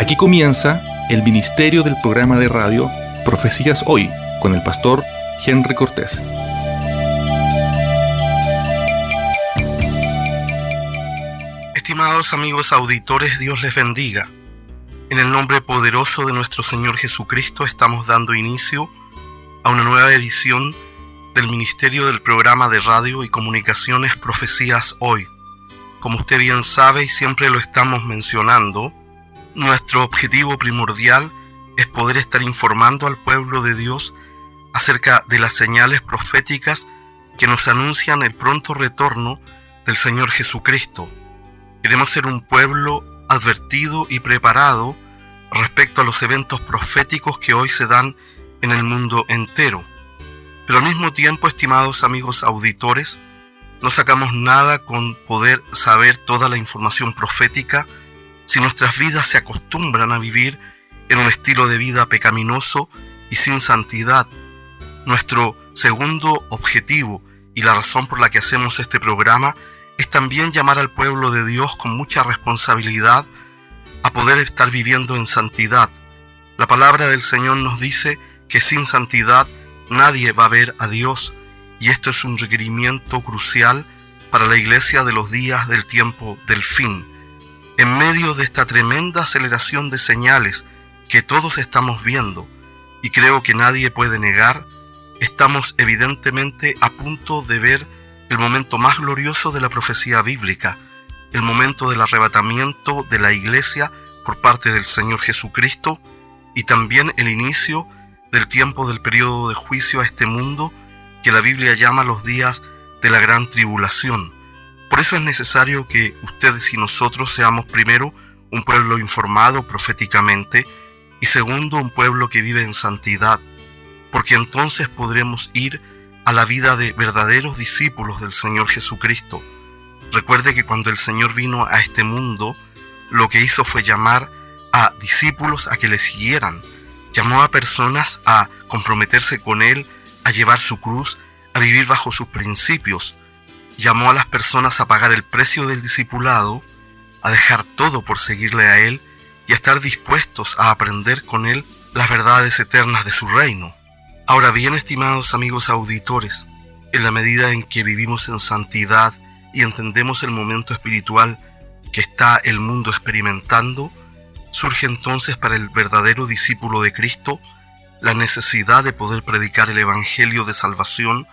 Aquí comienza el ministerio del programa de radio Profecías Hoy con el pastor Henry Cortés. Estimados amigos auditores, Dios les bendiga. En el nombre poderoso de nuestro Señor Jesucristo estamos dando inicio a una nueva edición del ministerio del programa de radio y comunicaciones Profecías Hoy. Como usted bien sabe y siempre lo estamos mencionando, nuestro objetivo primordial es poder estar informando al pueblo de Dios acerca de las señales proféticas que nos anuncian el pronto retorno del Señor Jesucristo. Queremos ser un pueblo advertido y preparado respecto a los eventos proféticos que hoy se dan en el mundo entero. Pero al mismo tiempo, estimados amigos auditores, no sacamos nada con poder saber toda la información profética si nuestras vidas se acostumbran a vivir en un estilo de vida pecaminoso y sin santidad. Nuestro segundo objetivo y la razón por la que hacemos este programa es también llamar al pueblo de Dios con mucha responsabilidad a poder estar viviendo en santidad. La palabra del Señor nos dice que sin santidad nadie va a ver a Dios, y esto es un requerimiento crucial para la iglesia de los días del tiempo del fin. En medio de esta tremenda aceleración de señales que todos estamos viendo, y creo que nadie puede negar, estamos evidentemente a punto de ver el momento más glorioso de la profecía bíblica, el momento del arrebatamiento de la iglesia por parte del Señor Jesucristo, y también el inicio del tiempo del periodo de juicio a este mundo que la Biblia llama los días de la gran tribulación. Por eso es necesario que ustedes y nosotros seamos primero un pueblo informado proféticamente y segundo un pueblo que vive en santidad, porque entonces podremos ir a la vida de verdaderos discípulos del Señor Jesucristo. Recuerde que cuando el Señor vino a este mundo, lo que hizo fue llamar a discípulos a que le siguieran. Llamó a personas a comprometerse con Él, a llevar su cruz, a vivir bajo sus principios. Llamó a las personas a pagar el precio del discipulado, a dejar todo por seguirle a Él y a estar dispuestos a aprender con Él las verdades eternas de su reino. Ahora bien, estimados amigos auditores, en la medida en que vivimos en santidad y entendemos el momento espiritual que está el mundo experimentando, surge entonces para el verdadero discípulo de Cristo la necesidad de poder predicar el evangelio de salvación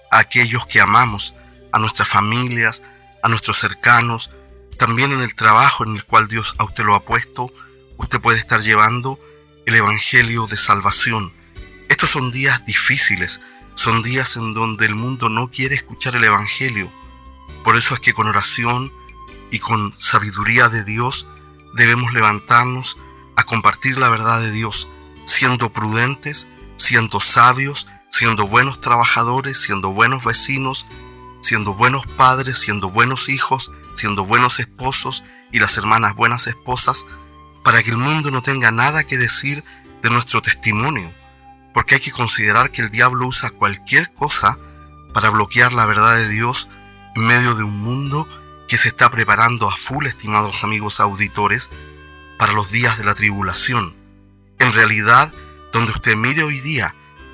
a aquellos que amamos, a nuestras familias, a nuestros cercanos, también en el trabajo en el cual Dios a usted lo ha puesto. Usted puede estar llevando el evangelio de salvación. Estos son días difíciles, son días en donde el mundo no quiere escuchar el evangelio. Por eso es que con oración y con sabiduría de Dios debemos levantarnos a compartir la verdad de Dios, siendo prudentes, siendo sabios, siendo buenos trabajadores, siendo buenos vecinos, siendo buenos padres, siendo buenos hijos, siendo buenos esposos y las hermanas buenas esposas, para que el mundo no tenga nada que decir de nuestro testimonio, porque hay que considerar que el diablo usa cualquier cosa para bloquear la verdad de Dios en medio de un mundo que se está preparando a full, estimados amigos auditores, para los días de la tribulación. En realidad, donde usted mire hoy día,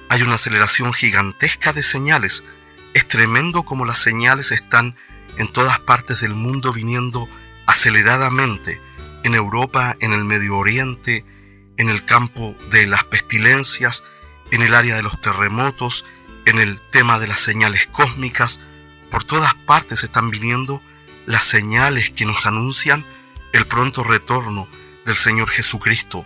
hay una aceleración gigantesca de señales. Es tremendo como las señales están en todas partes del mundo viniendo aceleradamente, en Europa, en el Medio Oriente, en el campo de las pestilencias, en el área de los terremotos, en el tema de las señales cósmicas. Por todas partes están viniendo las señales que nos anuncian el pronto retorno del Señor Jesucristo.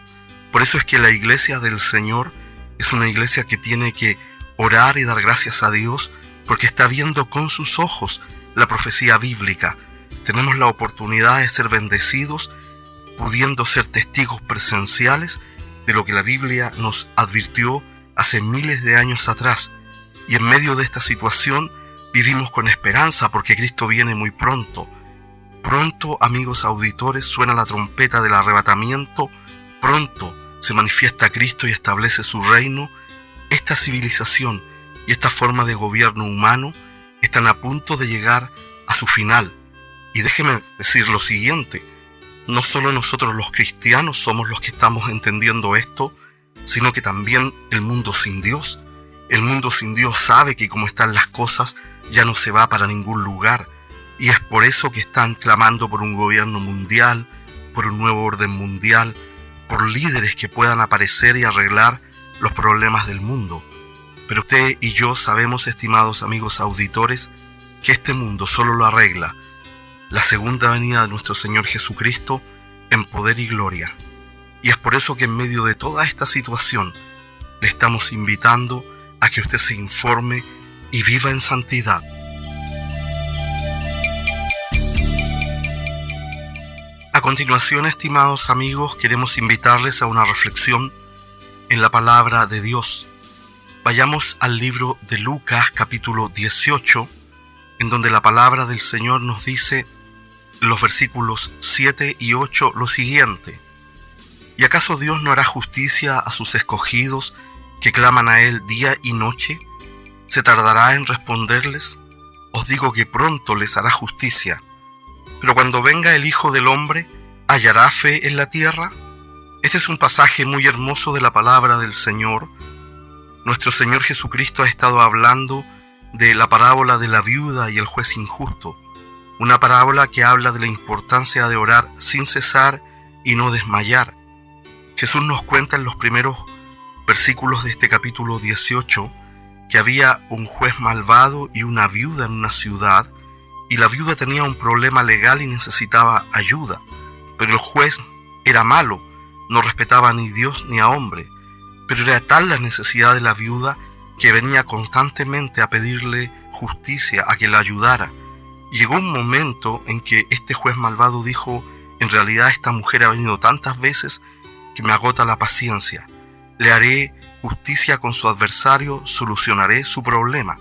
Por eso es que la iglesia del Señor es una iglesia que tiene que orar y dar gracias a Dios porque está viendo con sus ojos la profecía bíblica. Tenemos la oportunidad de ser bendecidos, pudiendo ser testigos presenciales de lo que la Biblia nos advirtió hace miles de años atrás. Y en medio de esta situación vivimos con esperanza porque Cristo viene muy pronto. Pronto, amigos auditores, suena la trompeta del arrebatamiento. Pronto se manifiesta Cristo y establece su reino. Esta civilización y esta forma de gobierno humano están a punto de llegar a su final. Y déjeme decir lo siguiente, no solo nosotros los cristianos somos los que estamos entendiendo esto, sino que también el mundo sin Dios. El mundo sin Dios sabe que como están las cosas ya no se va para ningún lugar, y es por eso que están clamando por un gobierno mundial, por un nuevo orden mundial, por líderes que puedan aparecer y arreglar los problemas del mundo. Pero usted y yo sabemos, estimados amigos auditores, que este mundo solo lo arregla la segunda venida de nuestro Señor Jesucristo en poder y gloria. Y es por eso que en medio de toda esta situación le estamos invitando a que usted se informe y viva en santidad. A continuación, estimados amigos, queremos invitarles a una reflexión en la palabra de Dios. Vayamos al libro de Lucas, capítulo 18, en donde la palabra del Señor nos dice, en los versículos 7 y 8, lo siguiente: ¿Y acaso Dios no hará justicia a sus escogidos que claman a Él día y noche? ¿Se tardará en responderles? Os digo que pronto les hará justicia. Pero cuando venga el Hijo del Hombre, ¿hallará fe en la tierra? Este es un pasaje muy hermoso de la palabra del Señor. Nuestro Señor Jesucristo ha estado hablando de la parábola de la viuda y el juez injusto, una parábola que habla de la importancia de orar sin cesar y no desmayar. Jesús nos cuenta en los primeros versículos de este capítulo 18 que había un juez malvado y una viuda en una ciudad, y la viuda tenía un problema legal y necesitaba ayuda, pero el juez era malo, no respetaba ni Dios ni a hombre, pero era tal la necesidad de la viuda que venía constantemente a pedirle justicia, a que la ayudara. Llegó un momento en que este juez malvado dijo: en realidad esta mujer ha venido tantas veces que me agota la paciencia. Le haré justicia con su adversario, solucionaré su problema,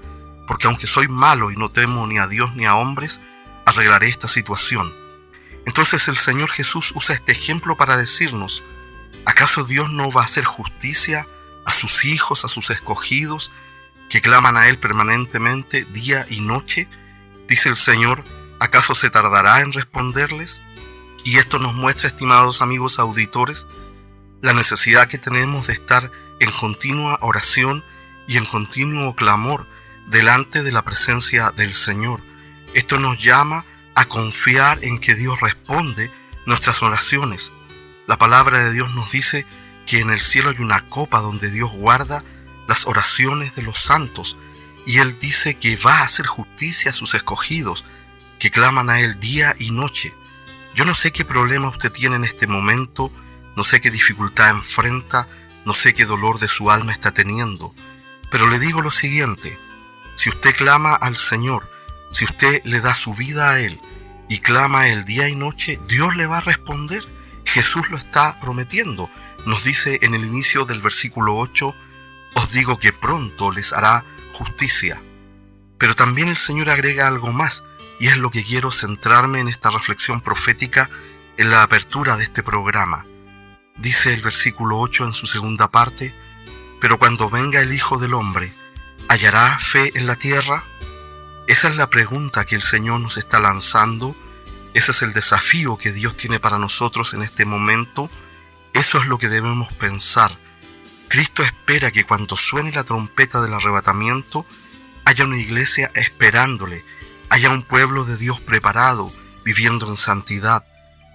porque aunque soy malo y no temo ni a Dios ni a hombres, arreglaré esta situación. Entonces el Señor Jesús usa este ejemplo para decirnos: ¿acaso Dios no va a hacer justicia a sus hijos, a sus escogidos, que claman a Él permanentemente día y noche? Dice el Señor: ¿acaso se tardará en responderles? Y esto nos muestra, estimados amigos auditores, la necesidad que tenemos de estar en continua oración y en continuo clamor delante de la presencia del Señor. Esto nos llama a confiar en que Dios responde nuestras oraciones. La palabra de Dios nos dice que en el cielo hay una copa donde Dios guarda las oraciones de los santos, y Él dice que va a hacer justicia a sus escogidos, que claman a Él día y noche. Yo no sé qué problema usted tiene en este momento, no sé qué dificultad enfrenta, no sé qué dolor de su alma está teniendo, pero le digo lo siguiente: si usted clama al Señor, si usted le da su vida a Él y clama a Él día y noche, Dios le va a responder. Jesús lo está prometiendo. Nos dice en el inicio del versículo 8, os digo que pronto les hará justicia. Pero también el Señor agrega algo más, y es lo que quiero centrarme en esta reflexión profética en la apertura de este programa. Dice el versículo 8 en su segunda parte: pero cuando venga el Hijo del Hombre, ¿hallará fe en la tierra? Esa es la pregunta que el Señor nos está lanzando. Ese es el desafío que Dios tiene para nosotros en este momento. Eso es lo que debemos pensar. Cristo espera que cuando suene la trompeta del arrebatamiento, haya una iglesia esperándole, haya un pueblo de Dios preparado, viviendo en santidad.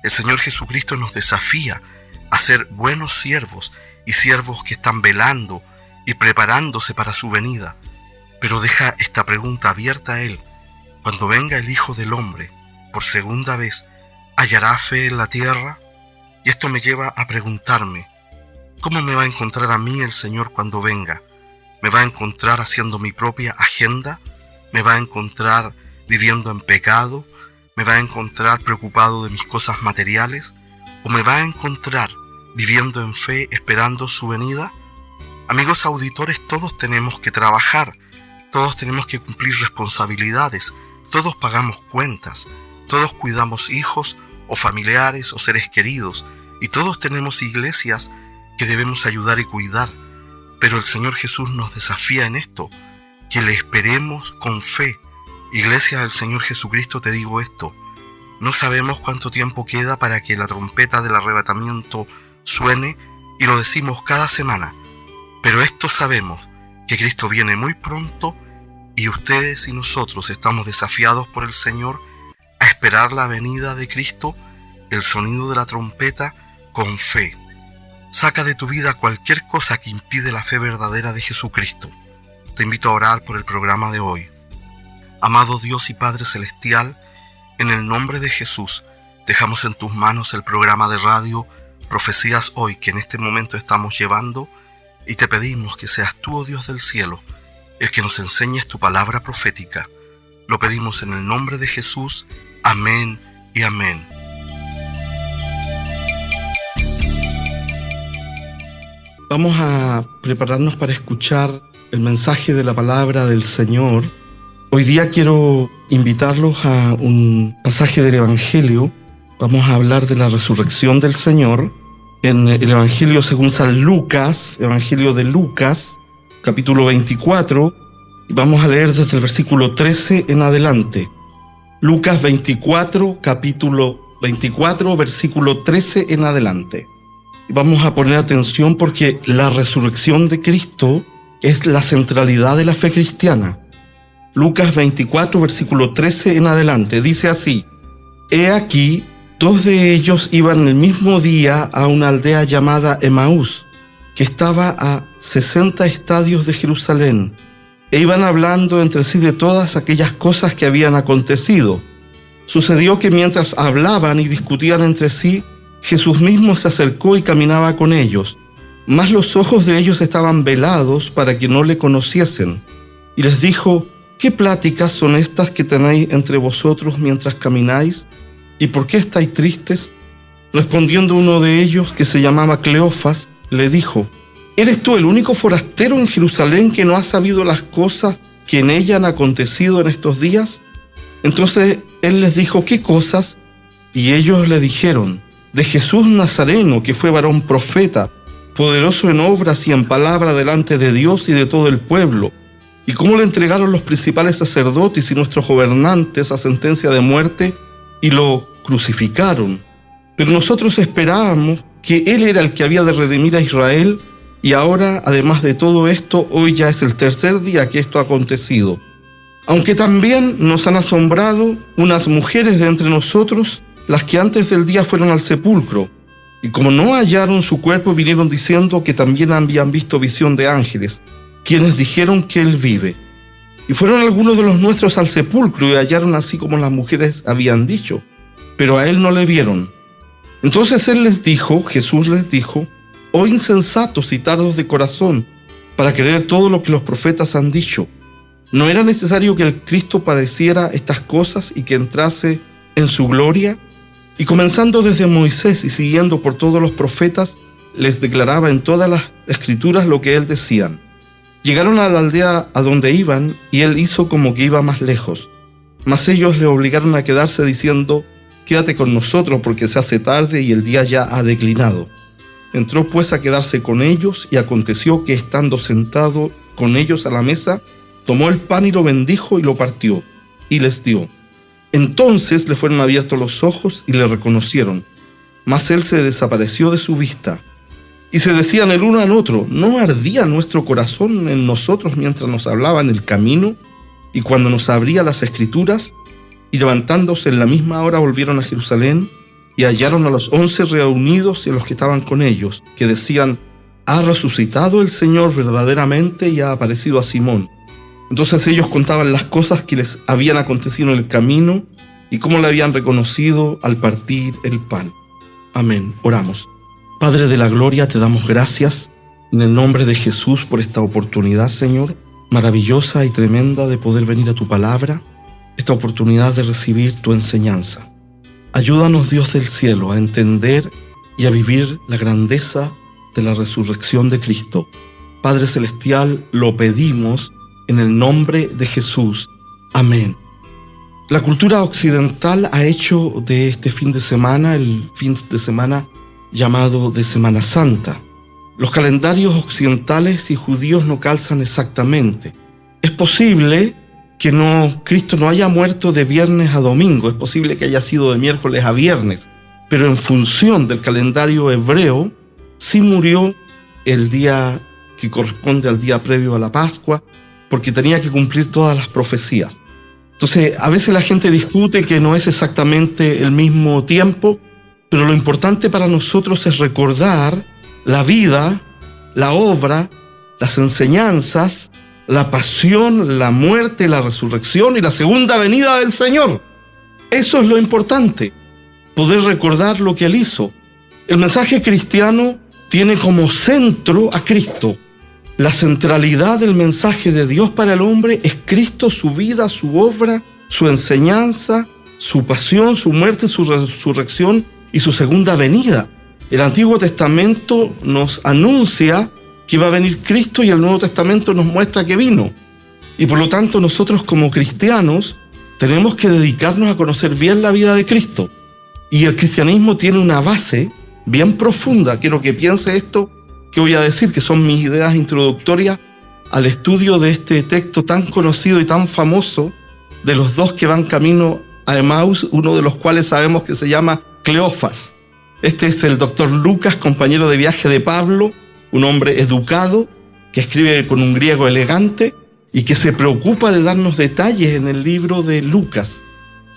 El Señor Jesucristo nos desafía a ser buenos siervos y siervos que están velando y preparándose para su venida. Pero deja esta pregunta abierta a Él: cuando venga el Hijo del Hombre por segunda vez, ¿hallará fe en la tierra? Y esto me lleva a preguntarme: ¿cómo me va a encontrar a mí el Señor cuando venga? ¿Me va a encontrar haciendo mi propia agenda? ¿Me va a encontrar viviendo en pecado? ¿Me va a encontrar preocupado de mis cosas materiales? ¿O me va a encontrar viviendo en fe, esperando su venida? Amigos auditores, todos tenemos que trabajar, todos tenemos que cumplir responsabilidades, todos pagamos cuentas, todos cuidamos hijos o familiares o seres queridos, y todos tenemos iglesias que debemos ayudar y cuidar. Pero el Señor Jesús nos desafía en esto, que le esperemos con fe. Iglesia del Señor Jesucristo, te digo esto: No sabemos cuánto tiempo queda para que la trompeta del arrebatamiento suene y lo decimos cada semana, pero esto sabemos, que Cristo viene muy pronto y ustedes y nosotros estamos desafiados por el Señor a esperar la venida de Cristo, el sonido de la trompeta, con fe. Saca de tu vida cualquier cosa que impide la fe verdadera de Jesucristo. Te invito a orar por el programa de hoy. Amado Dios y Padre Celestial, en el nombre de Jesús, dejamos en tus manos el programa de radio Profecías Hoy que en este momento estamos llevando y te pedimos que seas tú, oh Dios del cielo, el que nos enseñes tu palabra profética. Lo pedimos en el nombre de Jesús. Amén y amén. Vamos a prepararnos para escuchar el mensaje de la palabra del Señor. Hoy día quiero invitarlos a un pasaje del Evangelio. Vamos a hablar de la resurrección del Señor en el Evangelio según San Lucas, Evangelio de Lucas, capítulo 24. Y vamos a leer desde el versículo 13 en adelante. Lucas 24, capítulo 24, versículo 13 en adelante. Vamos a poner atención porque la resurrección de Cristo es la centralidad de la fe cristiana. Lucas 24, versículo 13 en adelante, dice así: He aquí, 2 de ellos iban el mismo día a una aldea llamada Emaús, que estaba a 60 estadios de Jerusalén, e iban hablando entre sí de todas aquellas cosas que habían acontecido. Sucedió que mientras hablaban y discutían entre sí, Jesús mismo se acercó y caminaba con ellos, mas los ojos de ellos estaban velados para que no le conociesen. Y les dijo: ¿Qué pláticas son estas que tenéis entre vosotros mientras camináis? ¿Y por qué estáis tristes? Respondiendo uno de ellos, que se llamaba Cleofas, le dijo: ¿Eres tú el único forastero en Jerusalén que no ha sabido las cosas que en ella han acontecido en estos días? Entonces él les dijo: ¿Qué cosas? Y ellos le dijeron: de Jesús Nazareno, que fue varón profeta, poderoso en obras y en palabra delante de Dios y de todo el pueblo, y cómo le entregaron los principales sacerdotes y nuestros gobernantes a sentencia de muerte y lo crucificaron. Pero nosotros esperábamos que él era el que había de redimir a Israel, y ahora, además de todo esto, hoy ya es el tercer día que esto ha acontecido. Aunque también nos han asombrado unas mujeres de entre nosotros, las que antes del día fueron al sepulcro, y como no hallaron su cuerpo, vinieron diciendo que también habían visto visión de ángeles, quienes dijeron que él vive. Y fueron algunos de los nuestros al sepulcro y hallaron así como las mujeres habían dicho, pero a él no le vieron. Entonces Jesús les dijo: oh insensatos y tardos de corazón, para creer todo lo que los profetas han dicho. ¿No era necesario que el Cristo padeciera estas cosas y que entrase en su gloria? Y comenzando desde Moisés y siguiendo por todos los profetas, les declaraba en todas las escrituras lo que él decían. Llegaron a la aldea a donde iban, y él hizo como que iba más lejos. Mas ellos le obligaron a quedarse diciendo: quédate con nosotros porque se hace tarde y el día ya ha declinado. Entró pues a quedarse con ellos, y aconteció que estando sentado con ellos a la mesa, tomó el pan y lo bendijo y lo partió, y les dio. Entonces le fueron abiertos los ojos y le reconocieron, mas él se desapareció de su vista. Y se decían el uno al otro: ¿no ardía nuestro corazón en nosotros mientras nos hablaba en el camino y cuando nos abría las escrituras? Y levantándose en la misma hora volvieron a Jerusalén y hallaron a los 11 reunidos y a los que estaban con ellos, que decían: ha resucitado el Señor verdaderamente y ha aparecido a Simón. Entonces ellos contaban las cosas que les habían acontecido en el camino y cómo le habían reconocido al partir el pan. Amén. Oramos. Padre de la gloria, te damos gracias en el nombre de Jesús por esta oportunidad, Señor, maravillosa y tremenda de poder venir a tu palabra, esta oportunidad de recibir tu enseñanza. Ayúdanos, Dios del cielo, a entender y a vivir la grandeza de la resurrección de Cristo. Padre celestial, lo pedimos en el nombre de Jesús. Amén. La cultura occidental ha hecho de este fin de semana el fin de semana llamado de Semana Santa. Los calendarios occidentales y judíos no calzan exactamente. Es posible que Cristo no haya muerto de viernes a domingo, es posible que haya sido de miércoles a viernes, pero en función del calendario hebreo, sí murió el día que corresponde al día previo a la Pascua, porque tenía que cumplir todas las profecías. Entonces, a veces la gente discute que no es exactamente el mismo tiempo, pero lo importante para nosotros es recordar la vida, la obra, las enseñanzas, la pasión, la muerte, la resurrección y la segunda venida del Señor. Eso es lo importante, poder recordar lo que Él hizo. El mensaje cristiano tiene como centro a Cristo. La centralidad del mensaje de Dios para el hombre es Cristo, su vida, su obra, su enseñanza, su pasión, su muerte, su resurrección y su segunda venida. El Antiguo Testamento nos anuncia que iba a venir Cristo y el Nuevo Testamento nos muestra que vino. Y por lo tanto nosotros como cristianos tenemos que dedicarnos a conocer bien la vida de Cristo. Y el cristianismo tiene una base bien profunda. Quiero que piense esto que voy a decir, que son mis ideas introductorias al estudio de este texto tan conocido y tan famoso de los dos que van camino a Emaús, uno de los cuales sabemos que se llama Cleofas. Este es el doctor Lucas, compañero de viaje de Pablo, un hombre educado que escribe con un griego elegante y que se preocupa de darnos detalles en el libro de Lucas.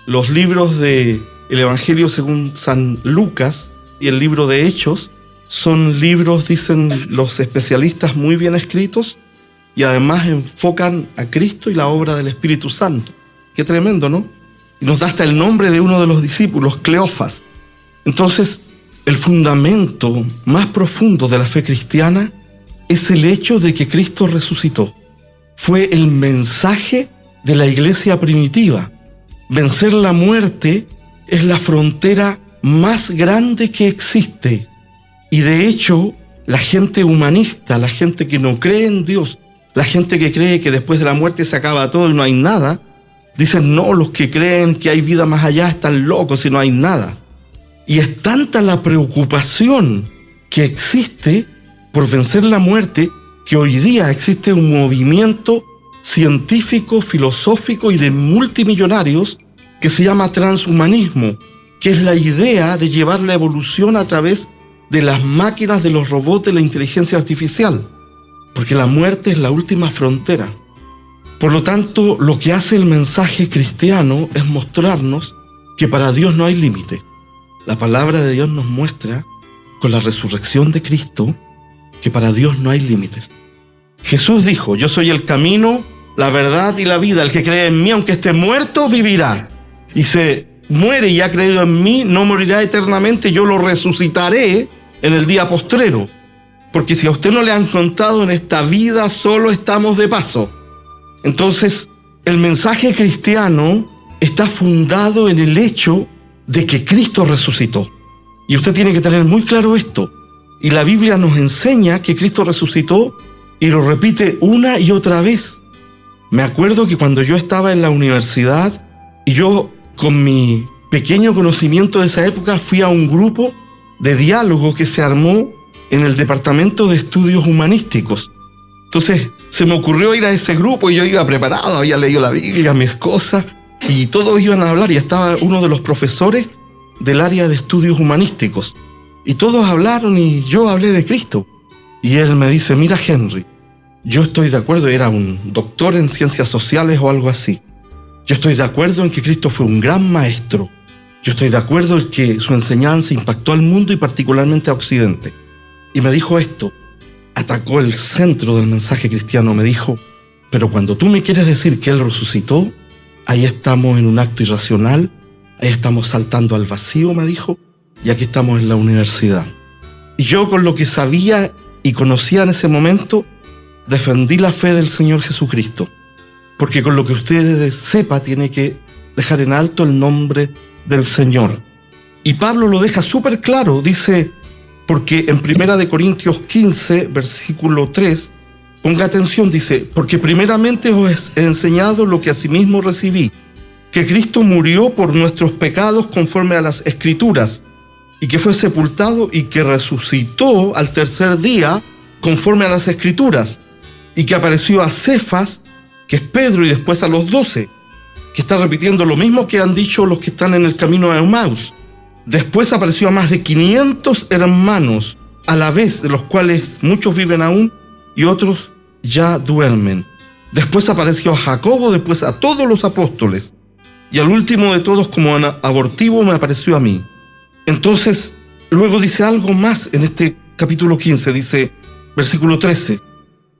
Los libros del Evangelio según San Lucas y el libro de Hechos son libros, dicen los especialistas, muy bien escritos y además enfocan a Cristo y la obra del Espíritu Santo. Qué tremendo, ¿no? Y nos da hasta el nombre de uno de los discípulos, Cleofas. Entonces, el fundamento más profundo de la fe cristiana es el hecho de que Cristo resucitó. Fue el mensaje de la iglesia primitiva. Vencer la muerte es la frontera más grande que existe. Y de hecho, la gente humanista, la gente que no cree en Dios, la gente que cree que después de la muerte se acaba todo y no hay nada, dicen, no, los que creen que hay vida más allá están locos y no hay nada. Y es tanta la preocupación que existe por vencer la muerte que hoy día existe un movimiento científico, filosófico y de multimillonarios que se llama transhumanismo, que es la idea de llevar la evolución a través de las máquinas, de los robots, de la inteligencia artificial, porque la muerte es la última frontera. Por lo tanto, lo que hace el mensaje cristiano es mostrarnos que para Dios no hay límite. La palabra de Dios nos muestra, con la resurrección de Cristo, que para Dios no hay límites. Jesús dijo, yo soy el camino, la verdad y la vida. El que cree en mí, aunque esté muerto, vivirá. Y se muere y ha creído en mí, no morirá eternamente, yo lo resucitaré en el día postrero. Porque si a usted no le han contado, en esta vida solo estamos de paso. Entonces, el mensaje cristiano está fundado en el hecho de que Cristo resucitó. Y usted tiene que tener muy claro esto. Y la Biblia nos enseña que Cristo resucitó y lo repite una y otra vez. Me acuerdo que cuando yo estaba en la universidad y yo, con mi pequeño conocimiento de esa época, fui a un grupo de diálogo que se armó en el Departamento de Estudios Humanísticos. Entonces, se me ocurrió ir a ese grupo y yo iba preparado, había leído la Biblia, mis cosas, y todos iban a hablar y estaba uno de los profesores del área de estudios humanísticos. Y todos hablaron y yo hablé de Cristo. Y él me dice, mira Henry, yo estoy de acuerdo, era un doctor en ciencias sociales o algo así. Yo estoy de acuerdo en que Cristo fue un gran maestro. Yo estoy de acuerdo en que su enseñanza impactó al mundo y particularmente a Occidente. Y me dijo esto, atacó el centro del mensaje cristiano, me dijo, pero cuando tú me quieres decir que Él resucitó, ahí estamos en un acto irracional, ahí estamos saltando al vacío, me dijo, y aquí estamos en la universidad. Y yo, con lo que sabía y conocía en ese momento, defendí la fe del Señor Jesucristo, porque con lo que usted sepa tiene que dejar en alto el nombre del Señor. Y Pablo lo deja súper claro, dice, porque en 1 Corintios 15, versículo 3, ponga atención, dice, porque primeramente os he enseñado lo que asimismo recibí, que Cristo murió por nuestros pecados conforme a las Escrituras, y que fue sepultado y que resucitó al tercer día conforme a las Escrituras, y que apareció a Cefas que es Pedro, y después a los 12, que está repitiendo lo mismo que han dicho los que están en el camino a Emaús. Después apareció a más de 500 hermanos a la vez, de los cuales muchos viven aún y otros ya duermen. Después apareció a Jacobo, después a todos los apóstoles, y al último de todos, como abortivo, me apareció a mí. Entonces, luego dice algo más en este capítulo 15, dice, versículo 13,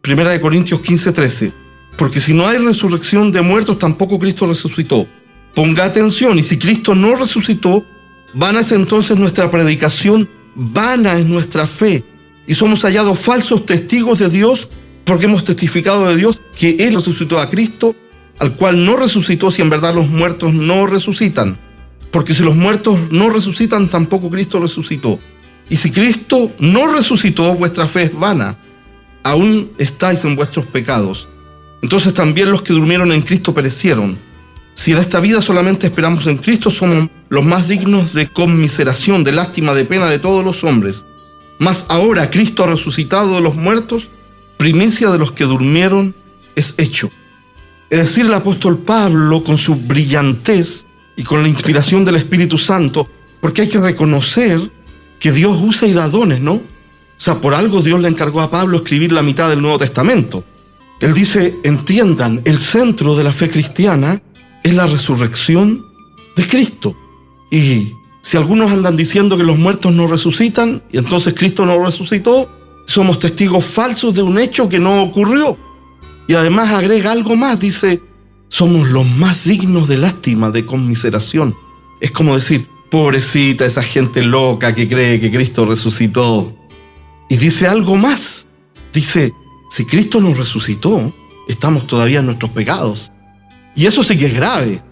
1 Corintios 15, 13, porque si no hay resurrección de muertos, tampoco Cristo resucitó. Ponga atención, y si Cristo no resucitó, vana es entonces nuestra predicación, vana es nuestra fe, y somos hallados falsos testigos de Dios, porque hemos testificado de Dios que Él resucitó a Cristo, al cual no resucitó si en verdad los muertos no resucitan. Porque si los muertos no resucitan, tampoco Cristo resucitó. Y si Cristo no resucitó, vuestra fe es vana. Aún estáis en vuestros pecados. Entonces también los que durmieron en Cristo perecieron. Si en esta vida solamente esperamos en Cristo, somos los más dignos de conmiseración, de lástima, de pena de todos los hombres. Mas ahora Cristo ha resucitado de los muertos, primicia de los que durmieron es hecho. Es decir, el apóstol Pablo, con su brillantez y con la inspiración del Espíritu Santo, porque hay que reconocer que Dios usa y da dones, ¿no? O sea, por algo Dios le encargó a Pablo escribir la mitad del Nuevo Testamento. Él dice, entiendan, el centro de la fe cristiana es la resurrección de Cristo. Y si algunos andan diciendo que los muertos no resucitan, y entonces Cristo no resucitó, somos testigos falsos de un hecho que no ocurrió. Y además agrega algo más, dice, somos los más dignos de lástima, de conmiseración. Es como decir, pobrecita esa gente loca que cree que Cristo resucitó. Y dice algo más, dice, si Cristo nos resucitó, estamos todavía en nuestros pecados. Y eso sí que es grave,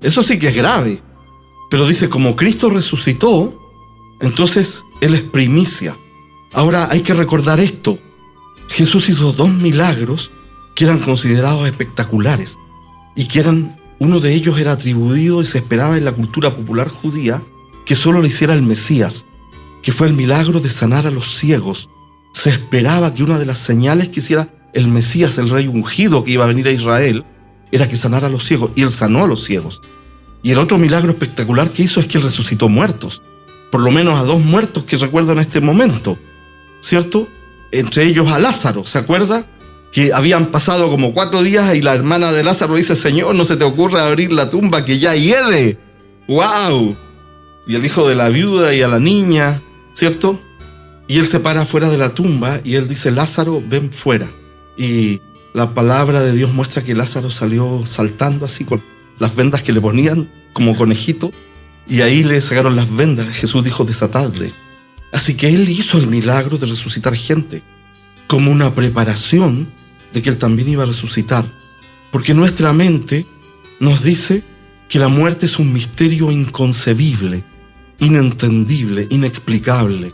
eso sí que es grave. Pero dice, como Cristo resucitó, entonces Él es primicia. Ahora hay que recordar esto, Jesús hizo 2 milagros que eran considerados espectaculares y que uno de ellos era atribuido y se esperaba en la cultura popular judía que solo lo hiciera el Mesías, que fue el milagro de sanar a los ciegos. Se esperaba que una de las señales que hiciera el Mesías, el rey ungido que iba a venir a Israel, era que sanara a los ciegos, y Él sanó a los ciegos. Y el otro milagro espectacular que hizo es que Él resucitó muertos, por lo menos a 2 muertos que recuerdo en este momento, ¿cierto? Entre ellos a Lázaro, ¿se acuerda? Que habían pasado como 4 días y la hermana de Lázaro dice, Señor, no se te ocurra abrir la tumba que ya hiede. ¡Wow! Y el hijo de la viuda y a la niña, ¿cierto? Y Él se para fuera de la tumba y Él dice, Lázaro, ven fuera. Y la palabra de Dios muestra que Lázaro salió saltando así con las vendas que le ponían como conejito, y ahí le sacaron las vendas. Jesús dijo, desatadle. Así que Él hizo el milagro de resucitar gente como una preparación de que Él también iba a resucitar, porque nuestra mente nos dice que la muerte es un misterio inconcebible, inentendible, inexplicable,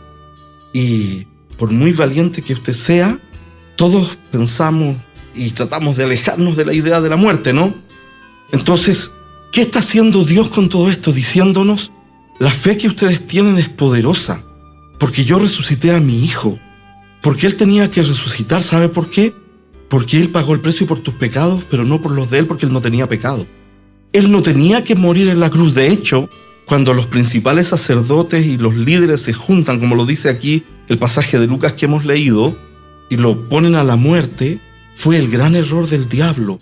y por muy valiente que usted sea, todos pensamos y tratamos de alejarnos de la idea de la muerte, ¿no? Entonces, ¿qué está haciendo Dios con todo esto? Diciéndonos, la fe que ustedes tienen es poderosa, porque yo resucité a mi hijo. Porque Él tenía que resucitar, ¿sabe por qué? Porque Él pagó el precio por tus pecados, pero no por los de Él, porque Él no tenía pecado. Él no tenía que morir en la cruz. De hecho, cuando los principales sacerdotes y los líderes se juntan, como lo dice aquí el pasaje de Lucas que hemos leído, y lo ponen a la muerte, fue el gran error del diablo.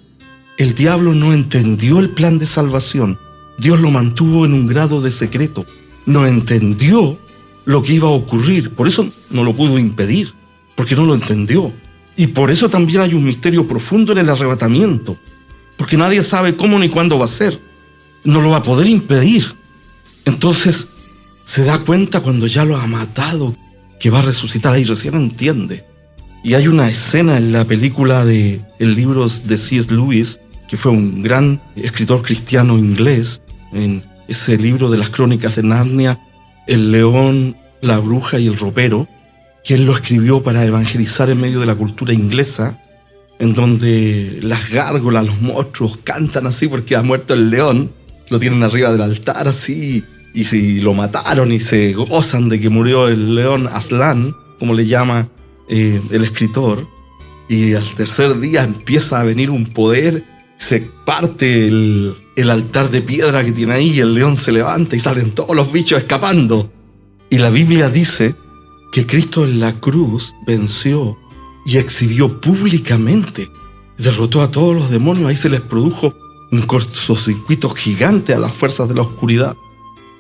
El diablo no entendió el plan de salvación. Dios lo mantuvo en un grado de secreto. No entendió lo que iba a ocurrir. Por eso no lo pudo impedir, porque no lo entendió. Y por eso también hay un misterio profundo en el arrebatamiento, porque nadie sabe cómo ni cuándo va a ser. No lo va a poder impedir. Entonces se da cuenta cuando ya lo ha matado que va a resucitar. Ahí recién entiende. Y hay una escena en la película del libro de C.S. Lewis, que fue un gran escritor cristiano inglés, en ese libro de las crónicas de Narnia, El león, la bruja y el ropero, que él lo escribió para evangelizar en medio de la cultura inglesa, en donde las gárgolas, los monstruos cantan así porque ha muerto el león, lo tienen arriba del altar así, y si lo mataron y se gozan de que murió el león Aslan, como le llama el escritor. Y al tercer día empieza a venir un poder, se parte el altar de piedra que tiene ahí, y el león se levanta y salen todos los bichos escapando. Y la Biblia dice que Cristo en la cruz venció y exhibió públicamente, derrotó a todos los demonios. Ahí se les produjo un cortocircuito gigante a las fuerzas de la oscuridad.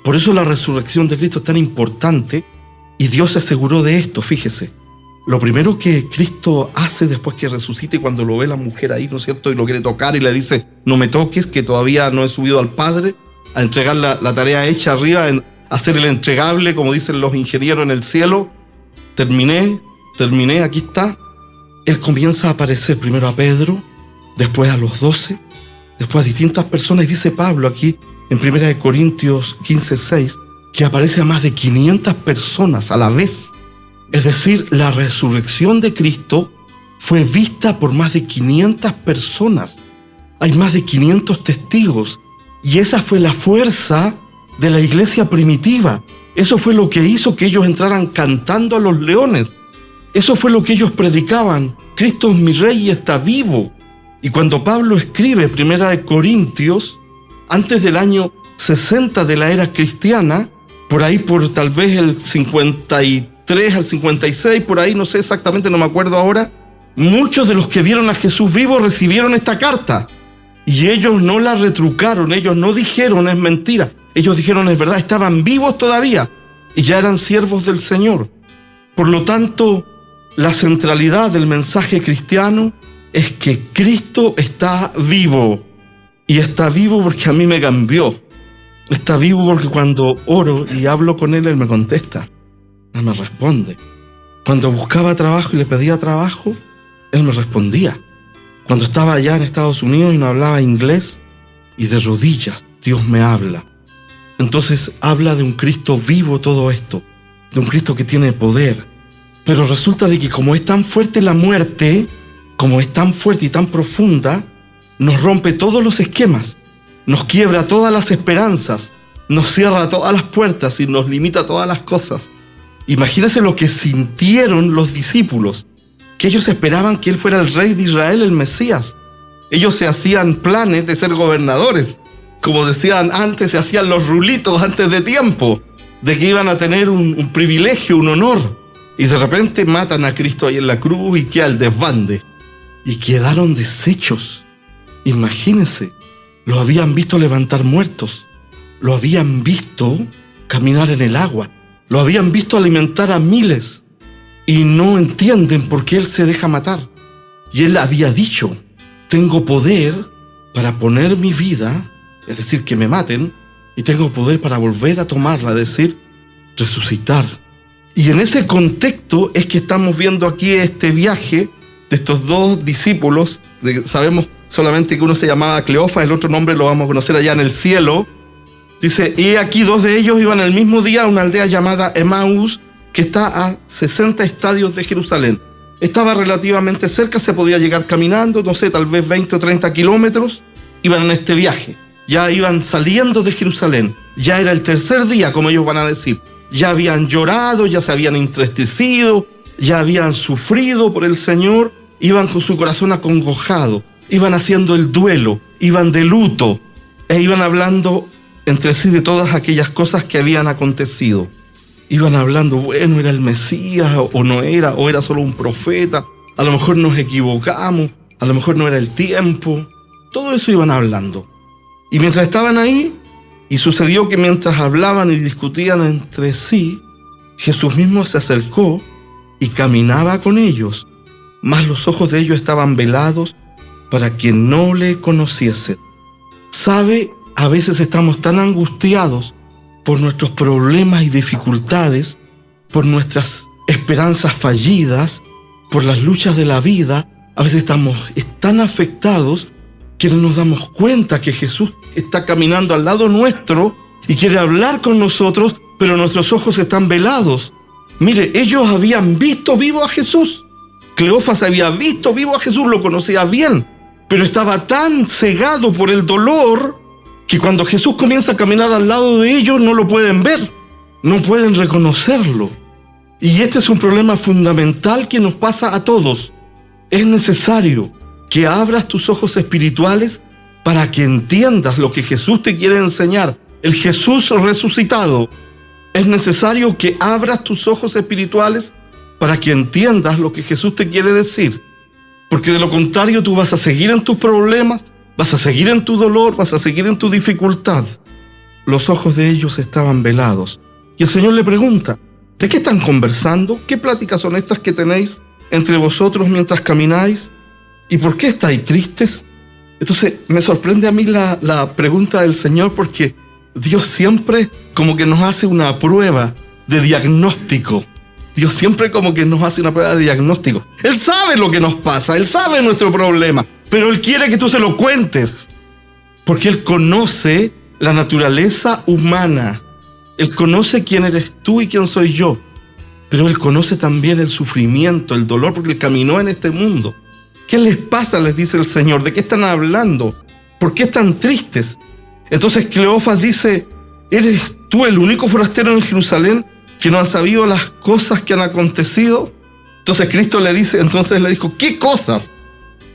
Por eso la resurrección de Cristo es tan importante, y Dios se aseguró de esto. Fíjese, lo primero que Cristo hace después que resucite, cuando lo ve la mujer ahí, ¿no es cierto?, y lo quiere tocar y le dice: no me toques, que todavía no he subido al Padre, a entregar la tarea hecha arriba, a hacer el entregable, como dicen los ingenieros en el cielo. Terminé, aquí está. Él comienza a aparecer primero a Pedro, después a los 12, después a distintas personas, y dice Pablo aquí en 1 Corintios 15:6, que aparece a más de 500 personas a la vez. Es decir, la resurrección de Cristo fue vista por más de 500 personas. Hay más de 500 testigos, y esa fue la fuerza de la iglesia primitiva. Eso fue lo que hizo que ellos entraran cantando a los leones. Eso fue lo que ellos predicaban: Cristo es mi Rey y está vivo. Y cuando Pablo escribe 1 Corintios, antes del año 60 de la era cristiana, por ahí por tal vez el 53 al 56, por ahí, no sé exactamente, no me acuerdo ahora, muchos de los que vieron a Jesús vivo recibieron esta carta. Y ellos no la retrucaron, ellos no dijeron es mentira. Ellos dijeron es verdad, estaban vivos todavía y ya eran siervos del Señor. Por lo tanto, la centralidad del mensaje cristiano es que Cristo está vivo. Y está vivo porque a mí me cambió. Está vivo porque cuando oro y hablo con Él, Él me contesta. Él me responde. Cuando buscaba trabajo y le pedía trabajo, Él me respondía. Cuando estaba allá en Estados Unidos y no hablaba inglés, y de rodillas Dios me habla. Entonces habla de un Cristo vivo todo esto, de un Cristo que tiene poder. Pero resulta de que como es tan fuerte la muerte, como es tan fuerte y tan profunda, nos rompe todos los esquemas, nos quiebra todas las esperanzas, nos cierra todas las puertas y nos limita todas las cosas. Imagínense lo que sintieron los discípulos, que ellos esperaban que Él fuera el Rey de Israel, el Mesías. Ellos se hacían planes de ser gobernadores. Como decían antes, se hacían los rulitos antes de tiempo, de que iban a tener un privilegio, un honor. Y de repente matan a Cristo ahí en la cruz y queda el desbande. Y quedaron deshechos. Imagínense, lo habían visto levantar muertos, lo habían visto caminar en el agua, lo habían visto alimentar a miles, y no entienden por qué Él se deja matar. Y Él había dicho: tengo poder para poner mi vida, es decir, que me maten, y tengo poder para volver a tomarla, es decir, resucitar. Y en ese contexto es que estamos viendo aquí este viaje de estos dos discípulos. Sabemos solamente que uno se llamaba Cleofas, el otro nombre lo vamos a conocer allá en el cielo. Dice: y aquí dos de ellos iban el mismo día a una aldea llamada Emaús, que está a 60 estadios de Jerusalén. Estaba relativamente cerca, se podía llegar caminando, no sé, tal vez 20 o 30 kilómetros. Iban en este viaje, ya iban saliendo de Jerusalén. Ya era el tercer día, como ellos van a decir. Ya habían llorado, ya se habían entristecido, ya habían sufrido por el Señor. Iban con su corazón acongojado, iban haciendo el duelo, iban de luto, e iban hablando entre sí de todas aquellas cosas que habían acontecido. Iban hablando, bueno, ¿era el Mesías o no era? ¿O era solo un profeta? A lo mejor nos equivocamos, a lo mejor no era el tiempo. Todo eso iban hablando. Y mientras estaban ahí, y sucedió que mientras hablaban y discutían entre sí, Jesús mismo se acercó y caminaba con ellos, mas los ojos de ellos estaban velados para que no le conociesen. ¿Sabe? A veces estamos tan angustiados por nuestros problemas y dificultades, por nuestras esperanzas fallidas, por las luchas de la vida. A veces estamos tan afectados que no nos damos cuenta que Jesús está caminando al lado nuestro y quiere hablar con nosotros, pero nuestros ojos están velados. Mire, ellos habían visto vivo a Jesús. Cleofas había visto vivo a Jesús, lo conocía bien, pero estaba tan cegado por el dolor que cuando Jesús comienza a caminar al lado de ellos no lo pueden ver, no pueden reconocerlo. Y este es un problema fundamental que nos pasa a todos. es necesario que abras tus ojos espirituales para que entiendas lo que Jesús te quiere enseñar. El Jesús resucitado. Es necesario que abras tus ojos espirituales para que entiendas lo que Jesús te quiere decir. Porque de lo contrario tú vas a seguir en tus problemas, vas a seguir en tu dolor, vas a seguir en tu dificultad. Los ojos de ellos estaban velados. Y el Señor le pregunta, ¿de qué están conversando? ¿Qué pláticas son estas que tenéis entre vosotros mientras camináis? ¿Y por qué estáis tristes? Entonces me sorprende a mí la pregunta del Señor, porque Dios siempre como que nos hace una prueba de diagnóstico. Dios siempre como que nos hace una prueba de diagnóstico. Él sabe lo que nos pasa, Él sabe nuestro problema, pero Él quiere que tú se lo cuentes, porque Él conoce la naturaleza humana. Él conoce quién eres tú y quién soy yo, pero Él conoce también el sufrimiento, el dolor, porque Él caminó en este mundo. ¿Qué les pasa?, les dice el Señor. ¿De qué están hablando? ¿Por qué están tristes? Entonces Cleofas dice, ¿eres tú el único forastero en Jerusalén que no ha sabido las cosas que han acontecido? Entonces Cristo le dijo, ¿qué cosas?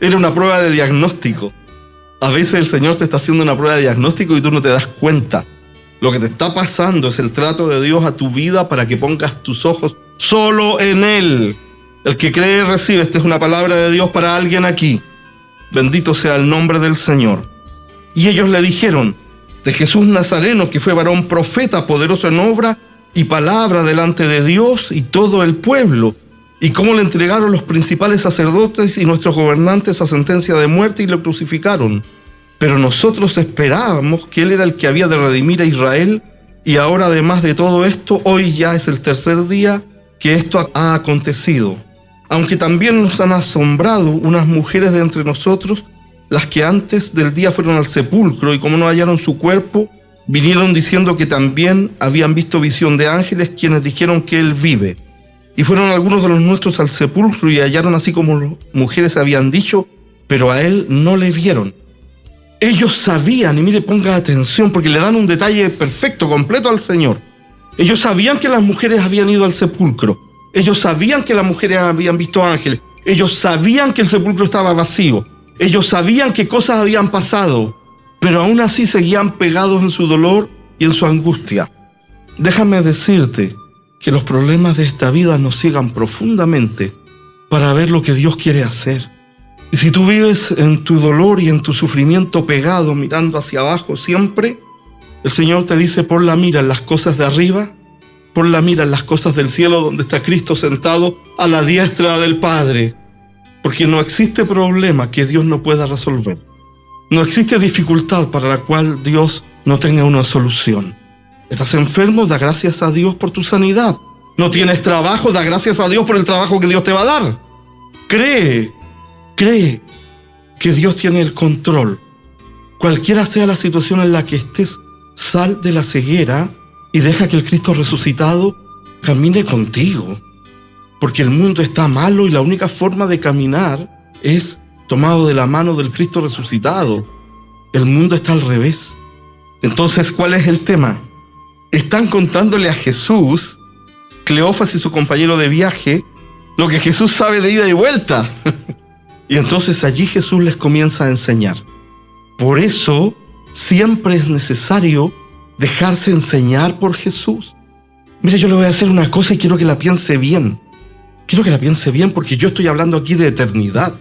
Era una prueba de diagnóstico. A veces el Señor te está haciendo una prueba de diagnóstico y tú no te das cuenta. Lo que te está pasando es el trato de Dios a tu vida para que pongas tus ojos solo en Él. El que cree recibe. Esta es una palabra de Dios para alguien aquí. Bendito sea el nombre del Señor. Y ellos le dijeron, de Jesús Nazareno, que fue varón profeta, poderoso en obra y palabra delante de Dios y todo el pueblo, y cómo le entregaron los principales sacerdotes y nuestros gobernantes a sentencia de muerte y lo crucificaron. Pero nosotros esperábamos que Él era el que había de redimir a Israel, y ahora, además de todo esto, hoy ya es el tercer día que esto ha acontecido. Aunque también nos han asombrado unas mujeres de entre nosotros, las que antes del día fueron al sepulcro, y como no hallaron su cuerpo, vinieron diciendo que también habían visto visión de ángeles, quienes dijeron que Él vive. Y fueron algunos de los nuestros al sepulcro y hallaron así como las mujeres habían dicho, pero a Él no le vieron. Ellos sabían, y mire, ponga atención, porque le dan un detalle perfecto, completo al Señor. Ellos sabían que las mujeres habían ido al sepulcro. Ellos sabían que las mujeres habían visto ángeles. Ellos sabían que el sepulcro estaba vacío. Ellos sabían qué cosas habían pasado, pero aún así seguían pegados en su dolor y en su angustia. Déjame decirte que los problemas de esta vida nos ciegan profundamente para ver lo que Dios quiere hacer. Y si tú vives en tu dolor y en tu sufrimiento pegado, mirando hacia abajo siempre, el Señor te dice, pon la mira en las cosas de arriba, pon la mira en las cosas del cielo, donde está Cristo sentado a la diestra del Padre. Porque no existe problema que Dios no pueda resolver. No existe dificultad para la cual Dios no tenga una solución. ¿Estás enfermo? Da gracias a Dios por tu sanidad. ¿No tienes trabajo? Da gracias a Dios por el trabajo que Dios te va a dar. Cree que Dios tiene el control. Cualquiera sea la situación en la que estés, sal de la ceguera y deja que el Cristo resucitado camine contigo. Porque el mundo está malo y la única forma de caminar es tomado de la mano del Cristo resucitado. El mundo está al revés. Entonces, ¿cuál es el tema? Están contándole a Jesús, Cleofas y su compañero de viaje, lo que Jesús sabe de ida y vuelta. Y entonces allí Jesús les comienza a enseñar. Por eso siempre es necesario dejarse enseñar por Jesús. Mira, yo le voy a hacer una cosa y quiero que la piense bien. Quiero que la piense bien porque yo estoy hablando aquí de eternidad.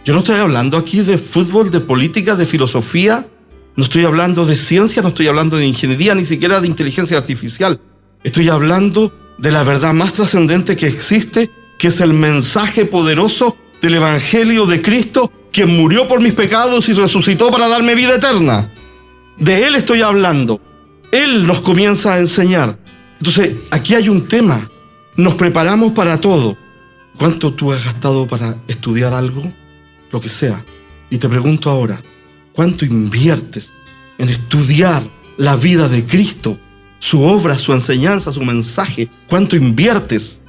Yo no estoy hablando aquí de fútbol, de política, de filosofía. No estoy hablando de ciencia, no estoy hablando de ingeniería, ni siquiera de inteligencia artificial. Estoy hablando de la verdad más trascendente que existe, que es el mensaje poderoso del Evangelio de Cristo, que murió por mis pecados y resucitó para darme vida eterna. De Él estoy hablando. Él nos comienza a enseñar. Entonces, aquí hay un tema. Nos preparamos para todo. ¿Cuánto tú has gastado para estudiar algo? Lo que sea. Y te pregunto ahora, ¿cuánto inviertes en estudiar la vida de Cristo? Su obra, su enseñanza, su mensaje. ¿Cuánto inviertes?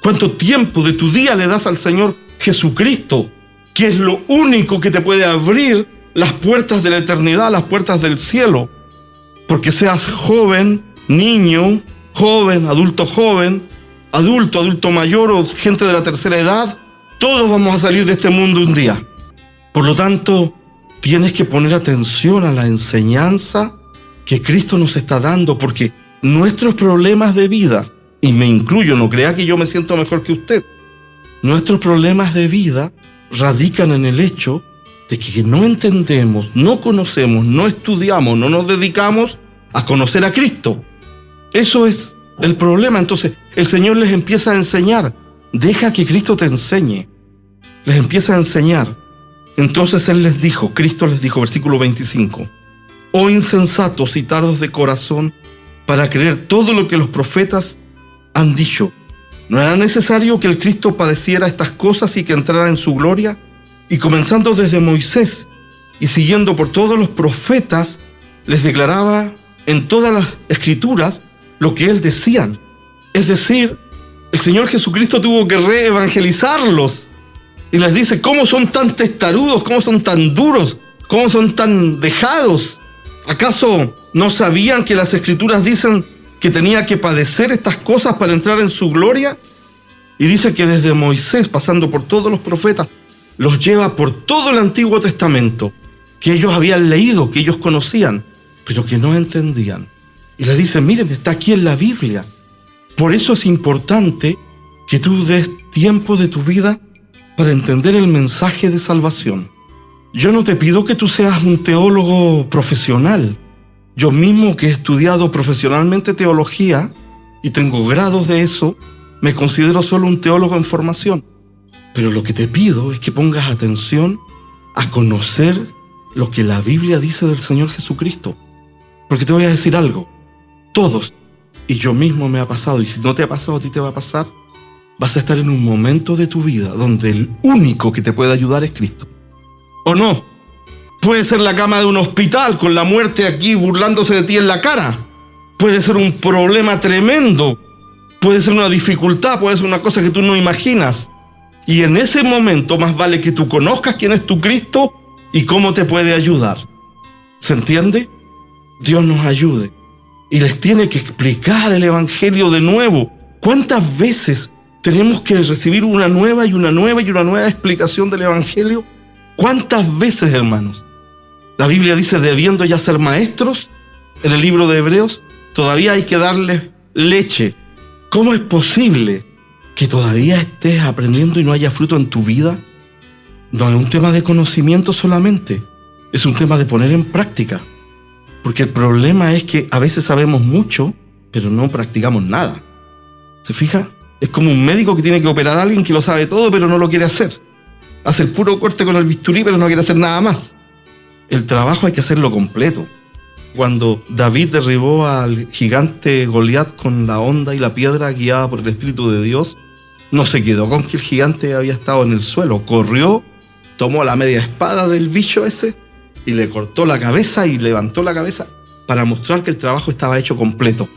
¿Cuánto tiempo de tu día le das al Señor Jesucristo? Que es lo único que te puede abrir las puertas de la eternidad, las puertas del cielo. Porque seas joven, niño, joven, adulto mayor o gente de la tercera edad, Todos vamos a salir de este mundo un día. Por lo tanto, tienes que poner atención a la enseñanza que Cristo nos está dando, porque nuestros problemas de vida, y me incluyo, no crea que yo me siento mejor que usted, nuestros problemas de vida radican en el hecho de que no entendemos, no conocemos, no estudiamos, no nos dedicamos a conocer a Cristo. Eso es el problema. Entonces, el Señor les empieza a enseñar. Deja que Cristo te enseñe. Les empieza a enseñar. Entonces Cristo les dijo, versículo 25, «Oh insensatos y tardos de corazón, para creer todo lo que los profetas han dicho. ¿No era necesario que el Cristo padeciera estas cosas y que entrara en su gloria? Y comenzando desde Moisés y siguiendo por todos los profetas, les declaraba en todas las escrituras lo que él decían». Es decir, el Señor Jesucristo tuvo que reevangelizarlos. Y les dice, ¿cómo son tan testarudos? ¿Cómo son tan duros? ¿Cómo son tan dejados? ¿Acaso no sabían que las escrituras dicen que tenía que padecer estas cosas para entrar en su gloria? Y dice que desde Moisés, pasando por todos los profetas, los lleva por todo el Antiguo Testamento, que ellos habían leído, que ellos conocían, pero que no entendían. Y les dice, miren, está aquí en la Biblia. Por eso es importante que tú des tiempo de tu vida para entender el mensaje de salvación. Yo no te pido que tú seas un teólogo profesional. Yo mismo, que he estudiado profesionalmente teología y tengo grados de eso, me considero solo un teólogo en formación. Pero lo que te pido es que pongas atención a conocer lo que la Biblia dice del Señor Jesucristo. Porque te voy a decir algo. Todos, y yo mismo me ha pasado, y si no te ha pasado, a ti te va a pasar, vas a estar en un momento de tu vida donde el único que te puede ayudar es Cristo. ¿O no? Puede ser la cama de un hospital con la muerte aquí burlándose de ti en la cara. Puede ser un problema tremendo. Puede ser una dificultad, puede ser una cosa que tú no imaginas. Y en ese momento más vale que tú conozcas quién es tu Cristo y cómo te puede ayudar. ¿Se entiende? Dios nos ayude. Y les tiene que explicar el Evangelio de nuevo. ¿Cuántas veces tenemos que recibir una nueva explicación del Evangelio? ¿Cuántas veces, hermanos? La Biblia dice, debiendo ya ser maestros, en el libro de Hebreos, todavía hay que darles leche. ¿Cómo es posible que todavía estés aprendiendo y no haya fruto en tu vida? No es un tema de conocimiento solamente, es un tema de poner en práctica. Porque el problema es que a veces sabemos mucho, pero no practicamos nada. ¿Se fija? Es como un médico que tiene que operar a alguien que lo sabe todo, pero no lo quiere hacer. Hace el puro corte con el bisturí, pero no quiere hacer nada más. El trabajo hay que hacerlo completo. Cuando David derribó al gigante Goliat con la honda y la piedra guiada por el Espíritu de Dios, no se quedó con que el gigante había estado en el suelo. Corrió, tomó la media espada del bicho ese y le cortó la cabeza y levantó la cabeza para mostrar que el trabajo estaba hecho completo.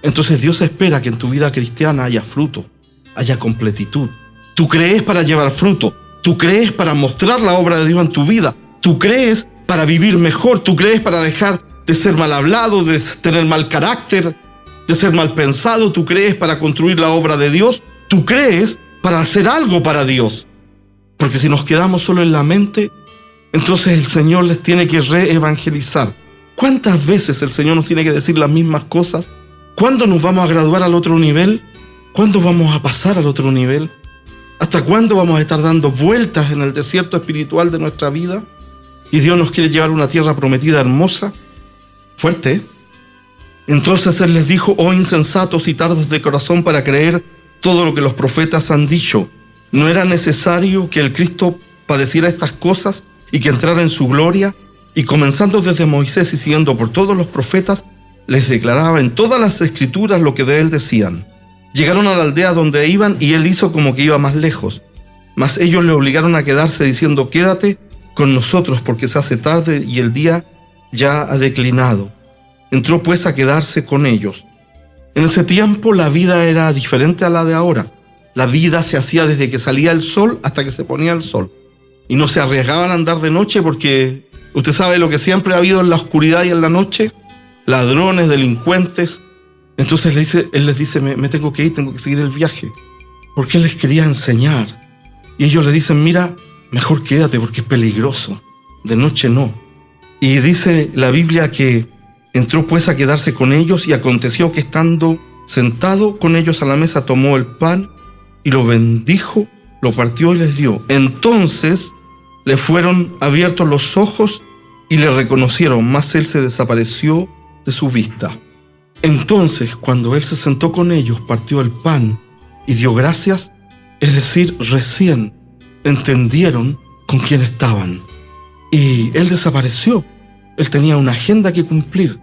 Entonces Dios espera que en tu vida cristiana haya fruto, haya completitud. Tú crees para llevar fruto, tú crees para mostrar la obra de Dios en tu vida, tú crees para vivir mejor, tú crees para dejar de ser mal hablado, de tener mal carácter, de ser mal pensado, tú crees para construir la obra de Dios, tú crees para hacer algo para Dios. Porque si nos quedamos solo en la mente, entonces el Señor les tiene que reevangelizar. ¿Cuántas veces el Señor nos tiene que decir las mismas cosas? ¿Cuándo nos vamos a graduar al otro nivel? ¿Cuándo vamos a pasar al otro nivel? ¿Hasta cuándo vamos a estar dando vueltas en el desierto espiritual de nuestra vida? Y Dios nos quiere llevar a una tierra prometida hermosa. Fuerte, ¿eh? Entonces Él les dijo, oh insensatos y tardos de corazón para creer todo lo que los profetas han dicho. ¿No era necesario que el Cristo padeciera estas cosas y que entrara en su gloria? Y comenzando desde Moisés y siguiendo por todos los profetas, les declaraba en todas las escrituras lo que de él decían. Llegaron a la aldea donde iban y él hizo como que iba más lejos. Mas ellos le obligaron a quedarse diciendo, quédate con nosotros porque se hace tarde y el día ya ha declinado. Entró pues a quedarse con ellos. En ese tiempo la vida era diferente a la de ahora. La vida se hacía desde que salía el sol hasta que se ponía el sol. Y no se arriesgaban a andar de noche porque usted sabe lo que siempre ha habido en la oscuridad y en la noche. Ladrones, delincuentes. Entonces él les dice, me tengo que ir, tengo que seguir el viaje. Porque él les quería enseñar. Y ellos le dicen, mira, mejor quédate porque es peligroso, de noche no. Y dice la Biblia que entró pues a quedarse con ellos, y aconteció que estando sentado con ellos a la mesa, tomó el pan y lo bendijo, lo partió y les dio. Entonces le fueron abiertos los ojos y le reconocieron, mas él se desapareció de su vista. Entonces, cuando él se sentó con ellos, partió el pan y dio gracias, es decir, recién entendieron con quién estaban. Y él desapareció. Él tenía una agenda que cumplir,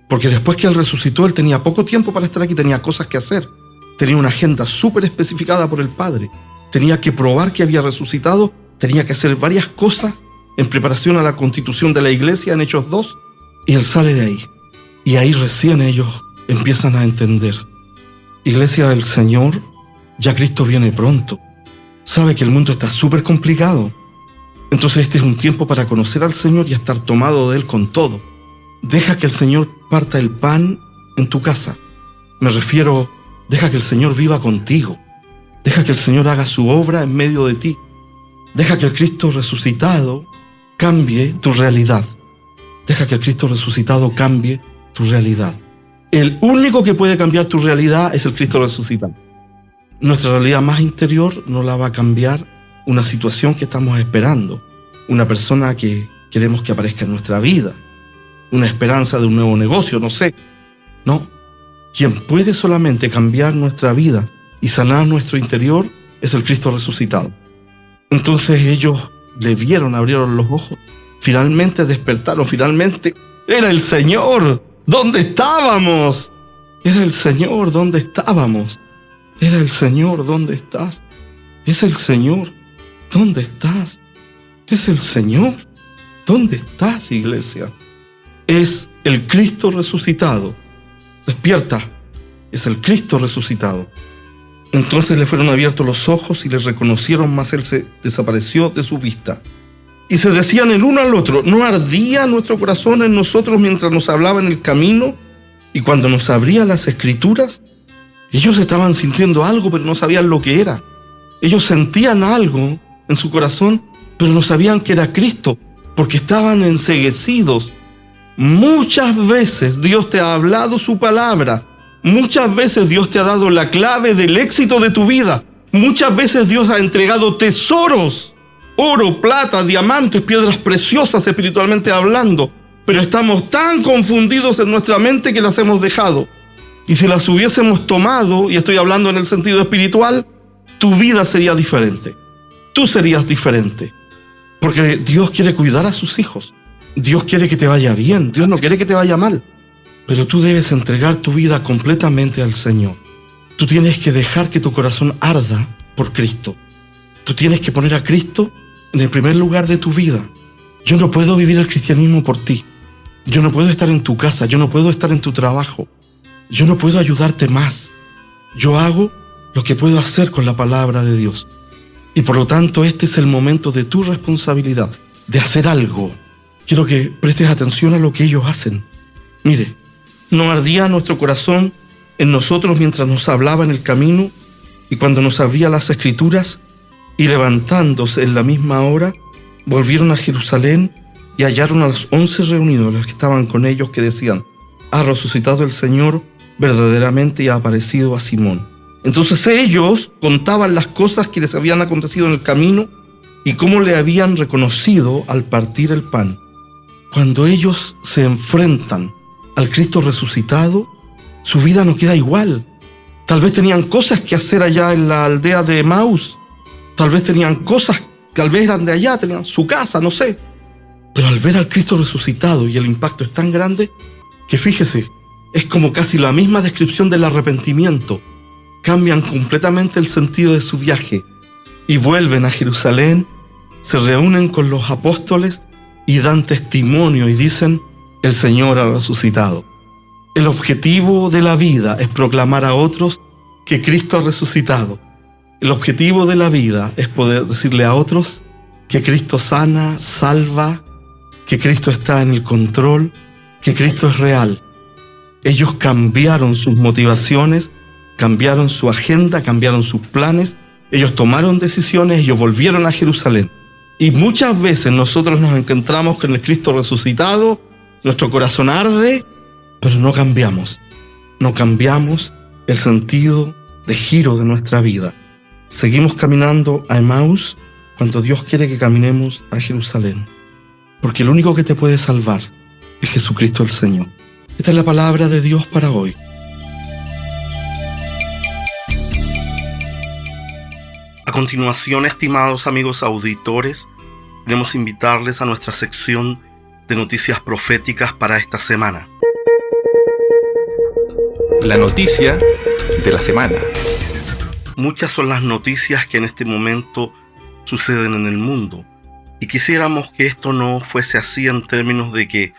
porque después que él resucitó, él tenía poco tiempo para estar aquí, tenía cosas que hacer. Tenía una agenda súper especificada por el Padre. Tenía que probar que había resucitado, tenía que hacer varias cosas en preparación a la constitución de la iglesia en Hechos 2, y él sale de ahí. Y ahí recién ellos empiezan a entender. Iglesia del Señor, ya Cristo viene pronto. Sabe que el mundo está súper complicado. Entonces este es un tiempo para conocer al Señor y estar tomado de Él con todo. Deja que el Señor parta el pan en tu casa. Me refiero, deja que el Señor viva contigo. Deja que el Señor haga su obra en medio de ti. Deja que el Cristo resucitado cambie tu realidad. Deja que el Cristo resucitado cambie tu realidad. El único que puede cambiar tu realidad es el Cristo resucitado. Nuestra realidad más interior no la va a cambiar una situación que estamos esperando, una persona que queremos que aparezca en nuestra vida, una esperanza de un nuevo negocio, no sé. No, quien puede solamente cambiar nuestra vida y sanar nuestro interior es el Cristo resucitado. Entonces ellos le vieron, abrieron los ojos, finalmente despertaron, finalmente era el Señor. ¿Dónde estábamos? Era el Señor, ¿dónde estábamos? Era el Señor, ¿dónde estás? Es el Señor, ¿dónde estás? Es el Señor, ¿dónde estás, iglesia? Es el Cristo resucitado. Despierta, es el Cristo resucitado. Entonces le fueron abiertos los ojos y le reconocieron, mas él se desapareció de su vista. Y se decían el uno al otro, ¿no ardía nuestro corazón en nosotros mientras nos hablaba en el camino y cuando nos abría las Escrituras? Ellos estaban sintiendo algo, pero no sabían lo que era. Ellos sentían algo en su corazón, pero no sabían que era Cristo, porque estaban enceguecidos. Muchas veces Dios te ha hablado su palabra. Muchas veces Dios te ha dado la clave del éxito de tu vida. Muchas veces Dios ha entregado tesoros, oro, plata, diamantes, piedras preciosas espiritualmente hablando. Pero estamos tan confundidos en nuestra mente que las hemos dejado. Y si las hubiésemos tomado, y estoy hablando en el sentido espiritual, tu vida sería diferente. Tú serías diferente. Porque Dios quiere cuidar a sus hijos. Dios quiere que te vaya bien. Dios no quiere que te vaya mal. Pero tú debes entregar tu vida completamente al Señor. Tú tienes que dejar que tu corazón arda por Cristo. Tú tienes que poner a Cristo en el primer lugar de tu vida. Yo no puedo vivir el cristianismo por ti. Yo no puedo estar en tu casa. Yo no puedo estar en tu trabajo. Yo no puedo ayudarte más. Yo hago lo que puedo hacer con la palabra de Dios. Y por lo tanto, este es el momento de tu responsabilidad, de hacer algo. Quiero que prestes atención a lo que ellos hacen. Mire, no ardía nuestro corazón en nosotros mientras nos hablaba en el camino y cuando nos abría las Escrituras, y levantándose en la misma hora, volvieron a Jerusalén y hallaron a los 11 reunidos, los que estaban con ellos, que decían: ha resucitado el Señor verdaderamente y ha aparecido a Simón. Entonces ellos contaban las cosas que les habían acontecido en el camino y cómo le habían reconocido al partir el pan. Cuando ellos se enfrentan al Cristo resucitado, su vida no queda igual. Tal vez tenían cosas que hacer allá en la aldea de Emaús. Tal vez tenían cosas, tal vez eran de allá, tenían su casa, no sé. Pero al ver al Cristo resucitado, y el impacto es tan grande, que fíjese, es como casi la misma descripción del arrepentimiento. Cambian completamente el sentido de su viaje y vuelven a Jerusalén, se reúnen con los apóstoles y dan testimonio y dicen: el Señor ha resucitado. El objetivo de la vida es proclamar a otros que Cristo ha resucitado. El objetivo de la vida es poder decirle a otros que Cristo sana, salva, que Cristo está en el control, que Cristo es real. Ellos cambiaron sus motivaciones, cambiaron su agenda, cambiaron sus planes Ellos tomaron decisiones, ellos volvieron a Jerusalén. Y muchas veces nosotros nos encontramos con el Cristo resucitado, nuestro corazón arde, pero no cambiamos. No cambiamos el sentido de giro de nuestra vida. Seguimos caminando a Emaús cuando Dios quiere que caminemos a Jerusalén. Porque el único que te puede salvar es Jesucristo el Señor. Esta es la palabra de Dios para hoy. A continuación, estimados amigos auditores, queremos invitarles a nuestra sección de noticias proféticas para esta semana. La noticia de la semana. Muchas son las noticias que en este momento suceden en el mundo, y quisiéramos que esto no fuese así en términos de que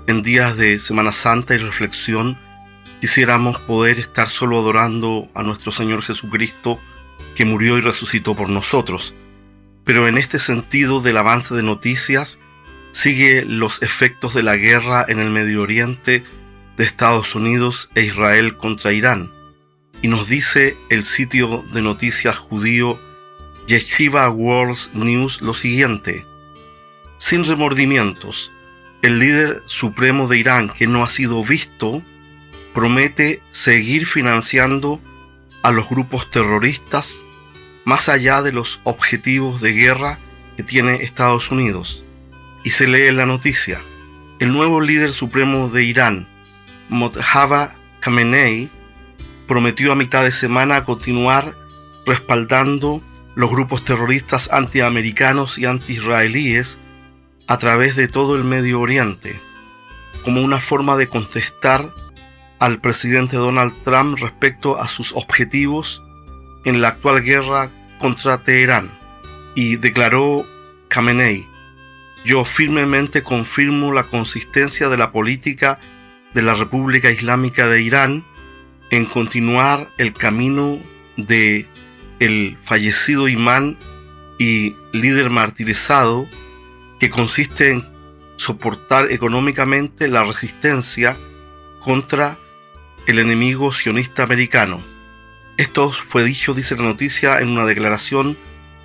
en días de Semana Santa y reflexión quisiéramos poder estar solo adorando a nuestro Señor Jesucristo, que murió y resucitó por nosotros. Pero en este sentido del avance de noticias, sigue los efectos de la guerra en el Medio Oriente de Estados Unidos e Israel contra Irán. Y nos dice el sitio de noticias judío Yeshiva World News lo siguiente: sin remordimientos, el líder supremo de Irán, que no ha sido visto, promete seguir financiando a los grupos terroristas más allá de los objetivos de guerra que tiene Estados Unidos. Y se lee en la noticia: el nuevo líder supremo de Irán, Mojtaba Khamenei, prometió a mitad de semana continuar respaldando los grupos terroristas antiamericanos y anti-israelíes a través de todo el Medio Oriente, como una forma de contestar al presidente Donald Trump respecto a sus objetivos en la actual guerra contra Teherán. Y declaró Khamenei: yo firmemente confirmo la consistencia de la política de la República Islámica de Irán en continuar el camino de el fallecido imán y líder martirizado, que consiste en soportar económicamente la resistencia contra el enemigo sionista americano. Esto fue dicho, dice la noticia, en una declaración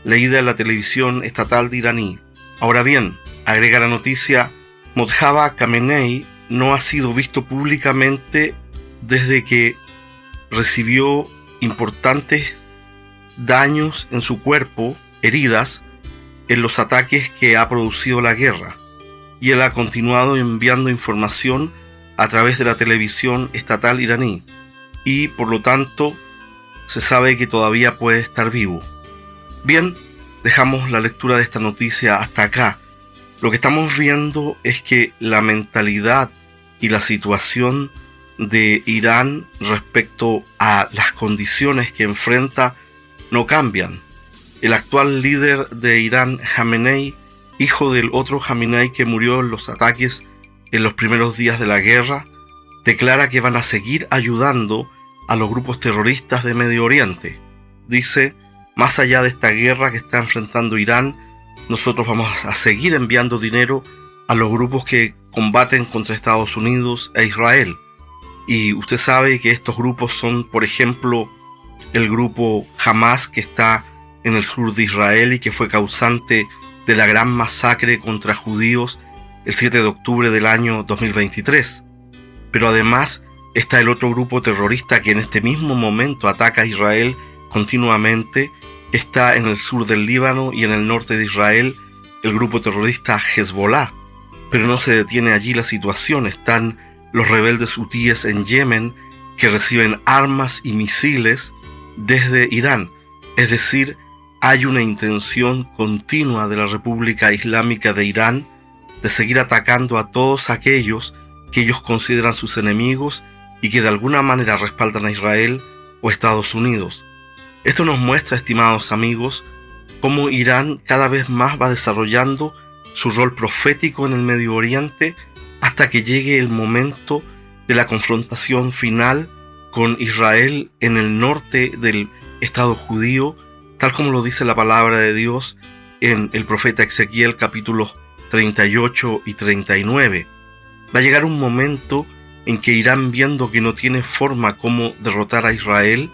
leída en la televisión estatal de iraní. Ahora bien, agrega la noticia, Mojtaba Khamenei no ha sido visto públicamente desde que recibió importantes daños en su cuerpo, heridas, en los ataques que ha producido la guerra, y él ha continuado enviando información a través de la televisión estatal iraní, y por lo tanto se sabe que todavía puede estar vivo. Bien, dejamos la lectura de esta noticia hasta acá. Lo que estamos viendo es que la mentalidad y la situación de Irán respecto a las condiciones que enfrenta no cambian. El actual líder de Irán, Khamenei, hijo del otro Khamenei que murió en los ataques en los primeros días de la guerra, declara que van a seguir ayudando a los grupos terroristas de Medio Oriente. Dice: más allá de esta guerra que está enfrentando Irán, nosotros vamos a seguir enviando dinero a los grupos que combaten contra Estados Unidos e Israel. Y usted sabe que estos grupos son, por ejemplo, el grupo Hamas, que está en el sur de Israel y que fue causante de la gran masacre contra judíos el 7 de octubre del año 2023. Pero además está el otro grupo terrorista que en este mismo momento ataca a Israel continuamente. Está en el sur del Líbano y en el norte de Israel el grupo terrorista Hezbollah. Pero no se detiene allí la situación. Están los rebeldes hutíes en Yemen, que reciben armas y misiles desde Irán. Es decir, hay una intención continua de la República Islámica de Irán de seguir atacando a todos aquellos que ellos consideran sus enemigos y que de alguna manera respaldan a Israel o Estados Unidos. Esto nos muestra, estimados amigos, cómo Irán cada vez más va desarrollando su rol profético en el Medio Oriente hasta que llegue el momento de la confrontación final con Israel en el norte del Estado judío, tal como lo dice la palabra de Dios en el profeta Ezequiel capítulos 38 y 39. Va a llegar un momento en que Irán, viendo que no tiene forma como derrotar a Israel,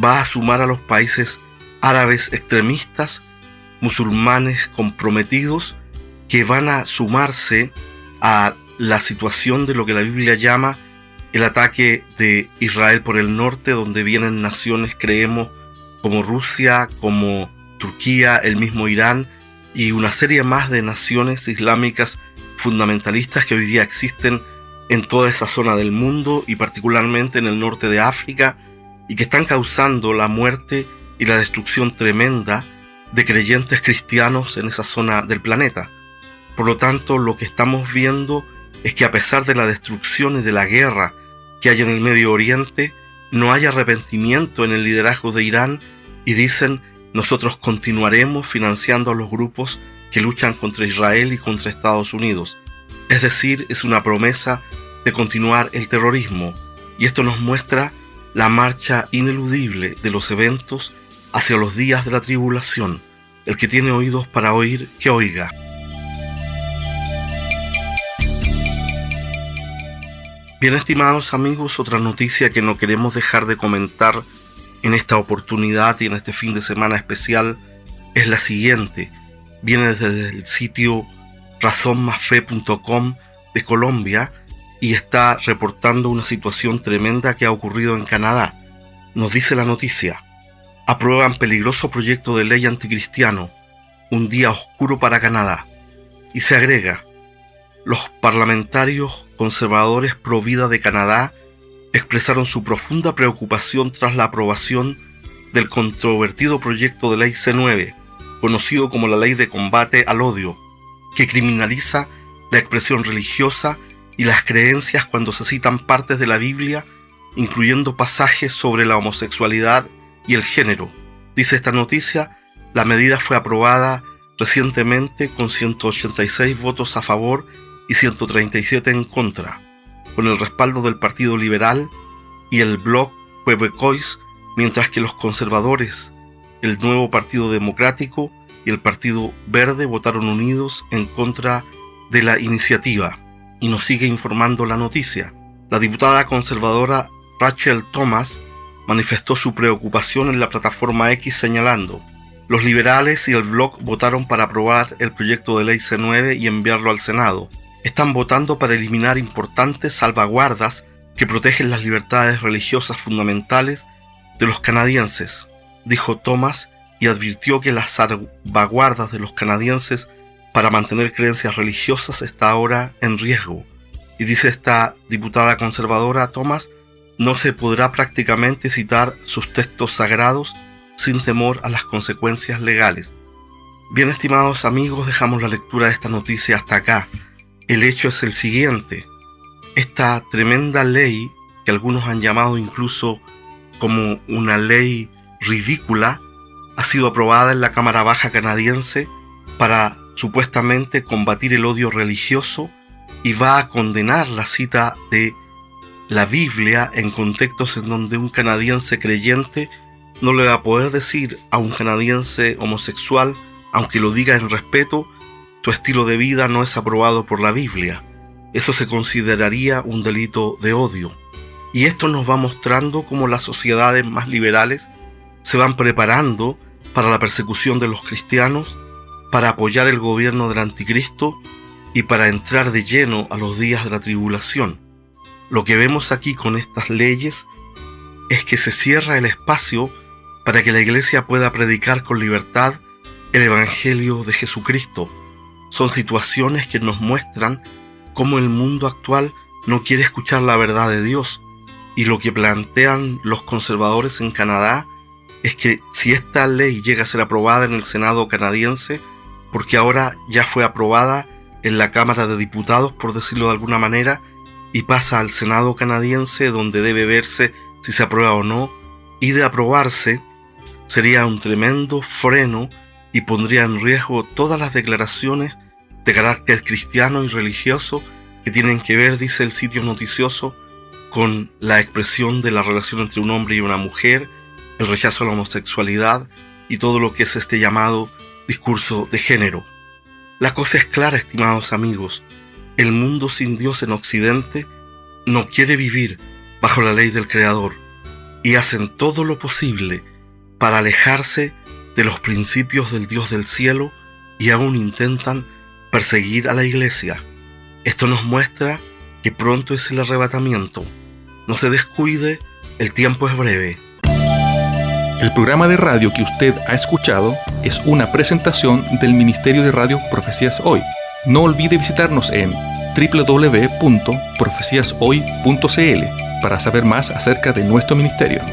va a sumar a los países árabes extremistas, musulmanes comprometidos, que van a sumarse a la situación de lo que la Biblia llama el ataque de Israel por el norte, donde vienen naciones, creemos, como Rusia, como Turquía, el mismo Irán y una serie más de naciones islámicas fundamentalistas que hoy día existen en toda esa zona del mundo y particularmente en el norte de África, y que están causando la muerte y la destrucción tremenda de creyentes cristianos en esa zona del planeta. Por lo tanto, lo que estamos viendo es que a pesar de la destrucción y de la guerra que hay en el Medio Oriente, no hay arrepentimiento en el liderazgo de Irán y dicen: nosotros continuaremos financiando a los grupos que luchan contra Israel y contra Estados Unidos. Es decir, es una promesa de continuar el terrorismo, y esto nos muestra la marcha ineludible de los eventos hacia los días de la tribulación. El que tiene oídos para oír, que oiga. Bien, estimados amigos, otra noticia que no queremos dejar de comentar en esta oportunidad y en este fin de semana especial es la siguiente. Viene desde el sitio razonmasfe.com de Colombia y está reportando una situación tremenda que ha ocurrido en Canadá. Nos dice la noticia: aprueban peligroso proyecto de ley anticristiano, un día oscuro para Canadá. Y se agrega: los parlamentarios conservadores pro vida de Canadá expresaron su profunda preocupación tras la aprobación del controvertido proyecto de ley C9, conocido como la Ley de Combate al Odio, que criminaliza la expresión religiosa y las creencias cuando se citan partes de la Biblia, incluyendo pasajes sobre la homosexualidad y el género. Dice esta noticia: la medida fue aprobada recientemente con 186 votos a favor y 137 en contra, con el respaldo del Partido Liberal y el Bloc Québécois, mientras que los conservadores, el Nuevo Partido Democrático y el Partido Verde votaron unidos en contra de la iniciativa. Y nos sigue informando la noticia. La diputada conservadora Rachel Thomas manifestó su preocupación en la plataforma X señalando: los liberales y el Bloc votaron para aprobar el proyecto de ley C9 y enviarlo al Senado. Están votando para eliminar importantes salvaguardas que protegen las libertades religiosas fundamentales de los canadienses, dijo Thomas, y advirtió que las salvaguardas de los canadienses para mantener creencias religiosas está ahora en riesgo. Y dice esta diputada conservadora Thomas: no se podrá prácticamente citar sus textos sagrados sin temor a las consecuencias legales. Bien, estimados amigos, dejamos la lectura de esta noticia hasta acá. El hecho es el siguiente: esta tremenda ley, que algunos han llamado incluso como una ley ridícula, ha sido aprobada en la Cámara Baja canadiense para supuestamente combatir el odio religioso y va a condenar la cita de la Biblia en contextos en donde un canadiense creyente no le va a poder decir a un canadiense homosexual, aunque lo diga en respeto: tu estilo de vida no es aprobado por la Biblia. Eso se consideraría un delito de odio. Y esto nos va mostrando cómo las sociedades más liberales se van preparando para la persecución de los cristianos, para apoyar el gobierno del anticristo y para entrar de lleno a los días de la tribulación. Lo que vemos aquí con estas leyes es que se cierra el espacio para que la iglesia pueda predicar con libertad el evangelio de Jesucristo. Son situaciones que nos muestran cómo el mundo actual no quiere escuchar la verdad de Dios, y lo que plantean los conservadores en Canadá es que si esta ley llega a ser aprobada en el Senado canadiense, porque ahora ya fue aprobada en la Cámara de Diputados, por decirlo de alguna manera, y pasa al Senado canadiense, donde debe verse si se aprueba o no, y de aprobarse sería un tremendo freno y pondría en riesgo todas las declaraciones de carácter cristiano y religioso que tienen que ver, dice el sitio noticioso, con la expresión de la relación entre un hombre y una mujer, el rechazo a la homosexualidad y todo lo que es este llamado discurso de género. La cosa es clara, estimados amigos: el mundo sin Dios en Occidente no quiere vivir bajo la ley del Creador y hacen todo lo posible para alejarse de los principios del Dios del cielo y aún intentan perseguir a la iglesia. Esto nos muestra que pronto es el arrebatamiento. No se descuide, el tiempo es breve. El programa de radio que usted ha escuchado es una presentación del Ministerio de Radio Profecías Hoy. No olvide visitarnos en www.profeciashoy.cl para saber más acerca de nuestro ministerio.